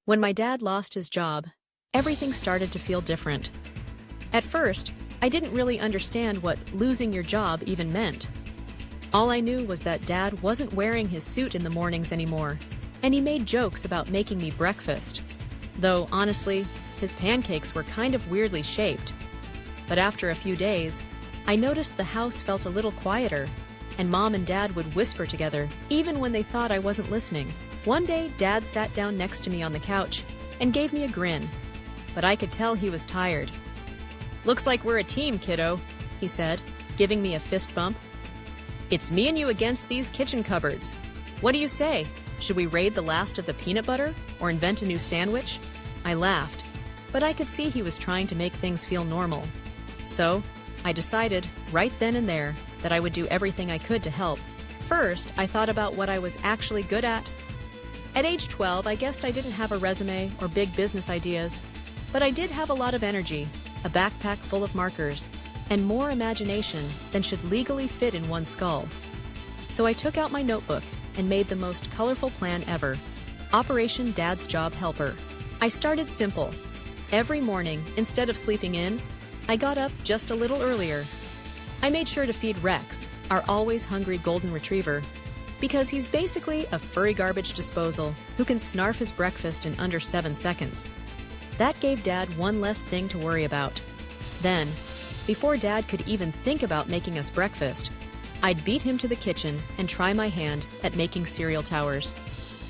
When my dad lost his job, everything started to feel different. At first, I didn't really understand what losing your job even meant. All I knew was that Dad wasn't wearing his suit in the mornings anymore, and he made jokes about making me breakfast. Though, honestly, his pancakes were kind of weirdly shaped. But after a few days, I noticed the house felt a little quieter, and Mom and Dad would whisper together even when they thought I wasn't listening. One day, Dad sat down next to me on the couch and gave me a grin, but I could tell he was tired. "Looks like we're a team, kiddo," he said, giving me a fist bump. "It's me and you against these kitchen cupboards. What do you say? Should we raid the last of the peanut butter or invent a new sandwich?" I laughed, but I could see he was trying to make things feel normal. So, I decided, right then and there, that I would do everything I could to help. First, I thought about what I was actually good at. At age 12, I guessed I didn't have a resume or big business ideas, but I did have a lot of energy, a backpack full of markers, and more imagination than should legally fit in one skull. So I took out my notebook and made the most colorful plan ever, Operation Dad's Job Helper. I started simple. Every morning, instead of sleeping in, I got up just a little earlier. I made sure to feed Rex, our always hungry golden retriever, because he's basically a furry garbage disposal who can snarf his breakfast in under 7 seconds. That gave Dad one less thing to worry about. Then, before Dad could even think about making us breakfast, I'd beat him to the kitchen and try my hand at making cereal towers.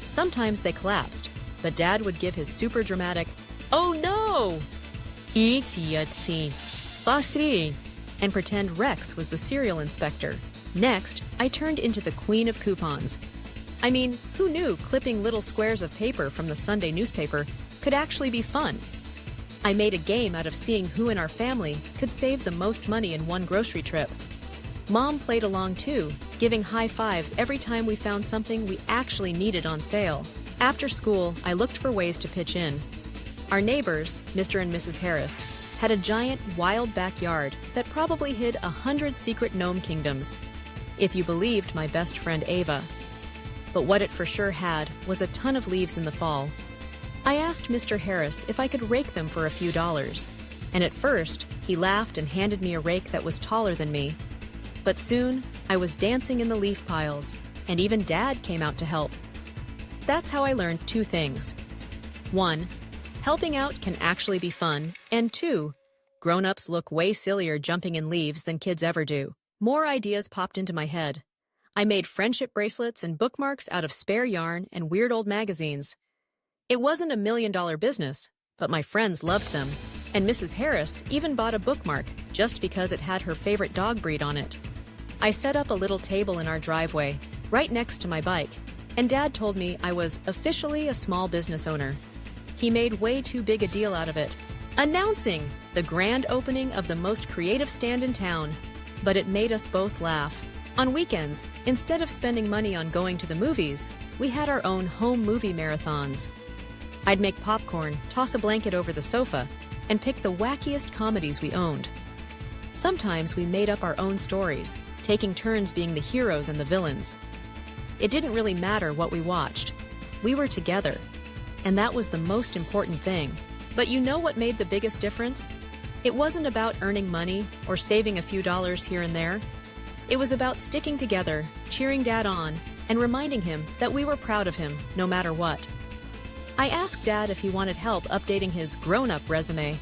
Sometimes they collapsed, but Dad would give his super dramatic, "Oh no!" Saucy, and pretend Rex was the cereal inspector. Next, I turned into the queen of coupons. I mean, who knew clipping little squares of paper from the Sunday newspaper could actually be fun? I made a game out of seeing who in our family could save the most money in one grocery trip. Mom played along too, giving high fives every time we found something we actually needed on sale. After school, I looked for ways to pitch in. Our neighbors, Mr. and Mrs. Harris, had a giant, wild backyard that probably hid 100 secret gnome kingdoms, if you believed my best friend Ava. But what it for sure had was a ton of leaves in the fall. I asked Mr. Harris if I could rake them for a few dollars, and at first, he laughed and handed me a rake that was taller than me. But soon, I was dancing in the leaf piles, and even Dad came out to help. That's how I learned 2 things. 1, helping out can actually be fun, and 2, grown-ups look way sillier jumping in leaves than kids ever do. More ideas popped into my head. I made friendship bracelets and bookmarks out of spare yarn and weird old magazines. It wasn't $1 million business, but my friends loved them, and Mrs. Harris even bought a bookmark just because it had her favorite dog breed on it. I set up a little table in our driveway, right next to my bike, and Dad told me I was officially a small business owner. He made way too big a deal out of it, announcing the grand opening of the most creative stand in town. But it made us both laugh. On weekends, instead of spending money on going to the movies, we had our own home movie marathons. I'd make popcorn, toss a blanket over the sofa, and pick the wackiest comedies we owned. Sometimes we made up our own stories, taking turns being the heroes and the villains. It didn't really matter what we watched. We were together, and that was the most important thing. But you know what made the biggest difference? It wasn't about earning money or saving a few dollars here and there. It was about sticking together, cheering Dad on, and reminding him that we were proud of him, no matter what. I asked Dad if he wanted help updating his grown-up resume,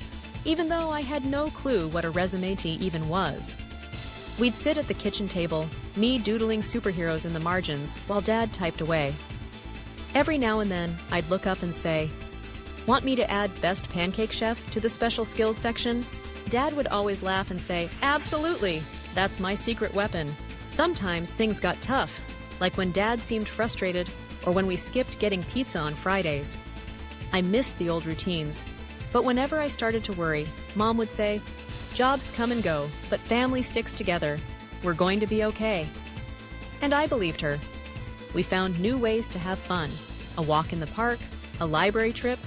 even though I had no clue what a resume even was. We'd sit at the kitchen table, me doodling superheroes in the margins while Dad typed away. Every now and then, I'd look up and say, "Want me to add Best Pancake Chef to the Special Skills section?" Dad would always laugh and say, "Absolutely! That's my secret weapon." Sometimes things got tough, like when Dad seemed frustrated or when we skipped getting pizza on Fridays. I missed the old routines, but whenever I started to worry, Mom would say, "Jobs come and go, but family sticks together. We're going to be okay." And I believed her. We found new ways to have fun, a walk in the park, a library trip,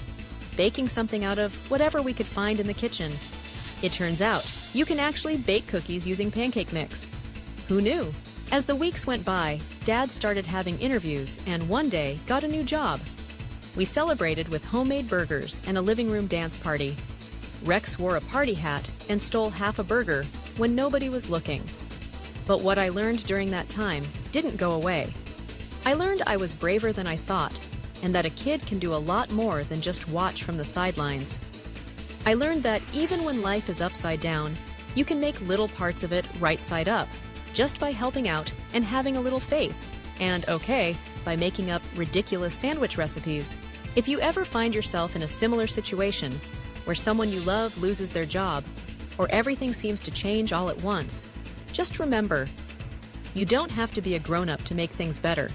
baking something out of whatever we could find in the kitchen. It turns out, you can actually bake cookies using pancake mix. Who knew? As the weeks went by, Dad started having interviews and one day got a new job. We celebrated with homemade burgers and a living room dance party. Rex wore a party hat and stole half a burger when nobody was looking. But what I learned during that time didn't go away. I learned I was braver than I thought, and that a kid can do a lot more than just watch from the sidelines. I learned that even when life is upside down, you can make little parts of it right side up, just by helping out and having a little faith, and okay, by making up ridiculous sandwich recipes. If you ever find yourself in a similar situation, where someone you love loses their job, or everything seems to change all at once, just remember, you don't have to be a grown-up to make things better.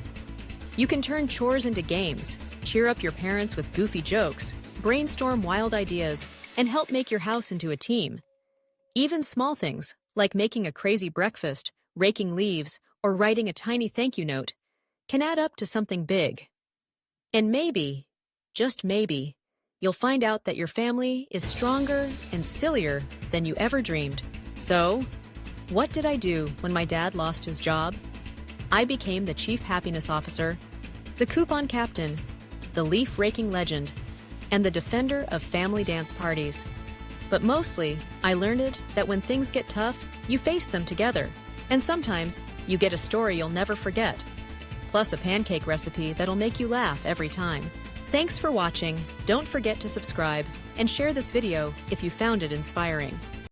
You can turn chores into games, cheer up your parents with goofy jokes, brainstorm wild ideas, and help make your house into a team. Even small things, like making a crazy breakfast, raking leaves, or writing a tiny thank you note, can add up to something big. And maybe, just maybe, you'll find out that your family is stronger and sillier than you ever dreamed. So, what did I do when my dad lost his job? I became the Chief Happiness Officer, the coupon captain, the leaf raking legend, and the defender of family dance parties. But mostly, I learned that when things get tough, you face them together. And sometimes, you get a story you'll never forget. Plus a pancake recipe that'll make you laugh every time. Thanks for watching. Don't forget to subscribe and share this video if you found it inspiring.